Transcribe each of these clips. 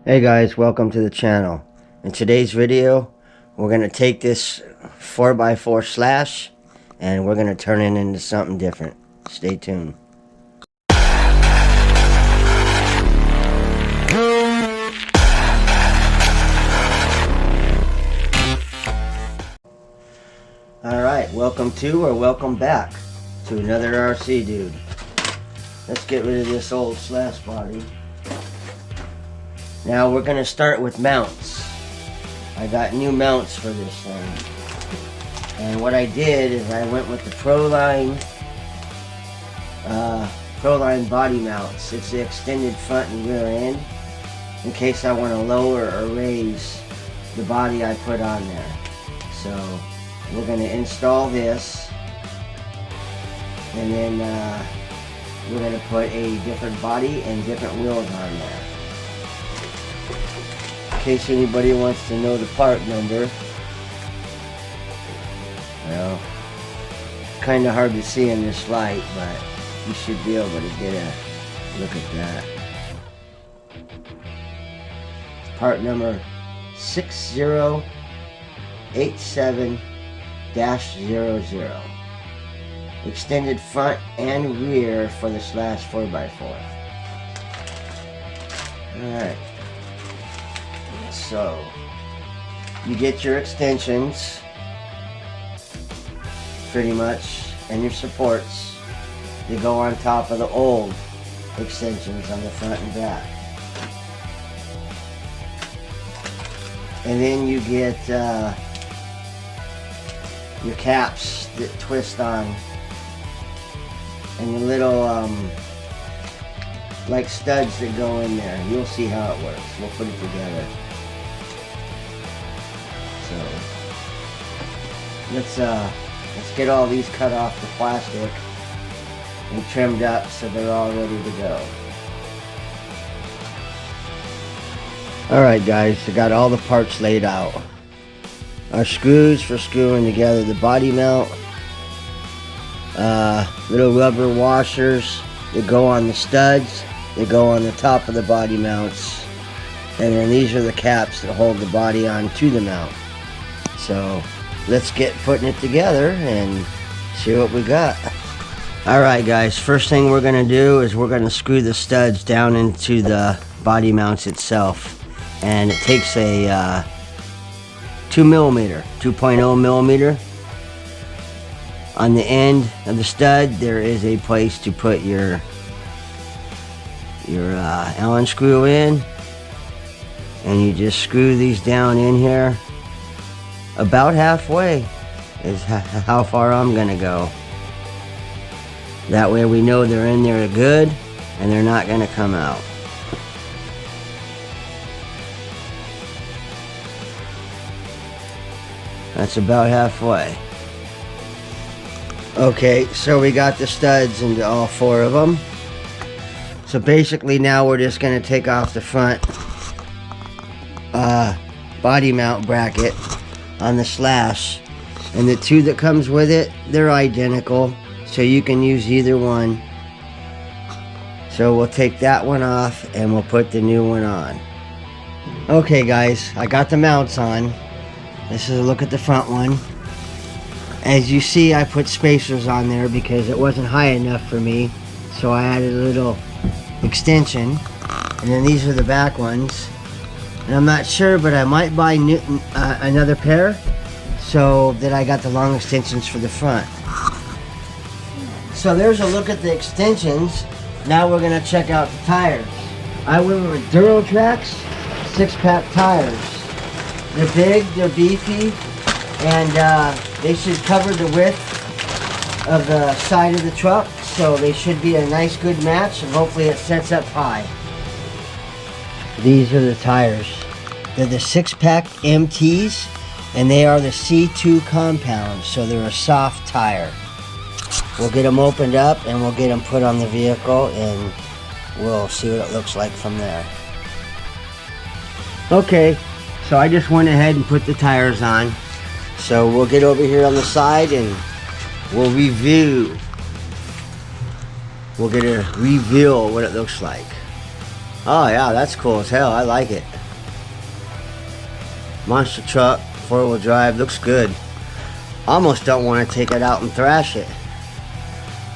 Hey guys, welcome to the channel. In today's video, we're going to take this 4x4 slash and we're going to turn it into something different. Stay tuned. Alright, welcome to or welcome back to another RC dude. Let's get rid of this old slash body. Now we're going to start with mounts. I got new mounts for this thing. And what I did is I went with the PROLINE body mounts. It's the extended front and rear end in case I want to lower or raise the body I put on there. So we're going to install this, and then we're going to put a different body and different wheels on there. In case anybody wants to know the part number. Well, kind of hard to see in this light, but you should be able to get a look at that. Part number 6087-00. Extended front and rear for the slash 4x4. Alright. So, you get your extensions, pretty much, and your supports. They go on top of the old extensions on the front and back. And then you get your caps that twist on, and your little like studs that go in there. You'll see how it works. We'll put it together. So let's get all these cut off the plastic and trimmed up so they're all ready to go. Alright guys, I got all the parts laid out. Our screws for screwing together the body mount, little rubber washers that go on the studs, that go on the top of the body mounts, and then these are the caps that hold the body on to the mount. So let's get putting it together and see what we got. Alright guys, first thing we're going to do is we're going to screw the studs down into the body mounts itself. And it takes a 2.0 millimeter. On the end of the stud there is a place to put your Allen screw in. And you just screw these down in here. About halfway is how far I'm gonna go. That way we know they're in there good and they're not gonna come out. That's about halfway. Okay, so we got the studs into all four of them. So basically now we're just gonna take off the front body mount bracket on the slash, and the two that comes with it, they're identical, so you can use either one. So we'll take that one off and we'll put the new one on. Okay guys, I got the mounts on. This is a look at the front one. As you see, I put spacers on there because it wasn't high enough for me, so I added a little extension. And then these are the back ones. And I'm not sure, but I might buy another pair so that I got the long extensions for the front. So there's a look at the extensions. Now we're going to check out the tires. I went with DURATRAX 6-pack tires. They're big, they're beefy, and they should cover the width of the side of the truck, so they should be a nice good match, and hopefully it sets up high. These are the tires. They're the 6-pack MTs, and they are the C2 compound, so they're a soft tire. We'll get them opened up and we'll get them put on the vehicle, and we'll see what it looks like from there. Okay, so I just went ahead and put the tires on. So we'll get over here on the side and we'll review. We'll get a reveal what it looks like. Oh yeah, that's cool as hell. I like it. Monster truck, 4-wheel drive, looks good. Almost don't want to take it out and thrash it.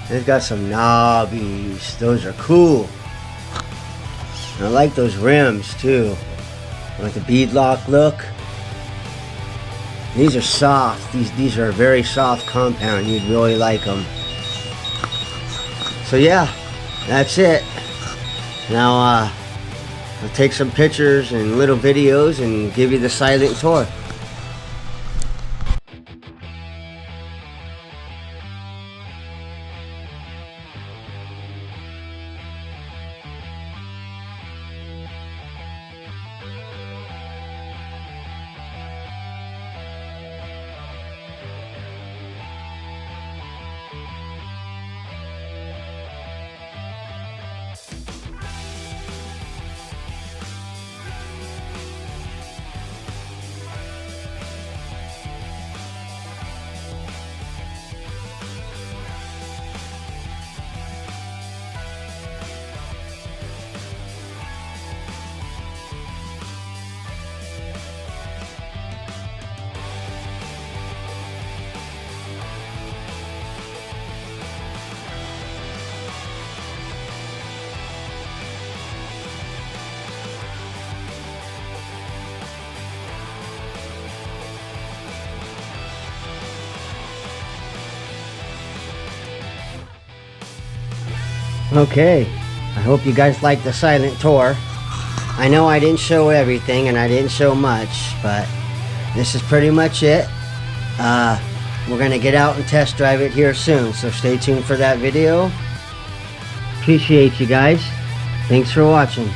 It's got some knobbies. Those are cool. And I like those rims too. Like the beadlock look. These are soft. These are a very soft compound. You'd really like them. So yeah, that's it. Now I'll take some pictures and little videos and give you the silent tour. Okay, I hope you guys liked the silent tour. I know I didn't show everything and I didn't show much, but this is pretty much it. We're gonna get out and test drive it here soon, so stay tuned for that video. Appreciate you guys. Thanks for watching.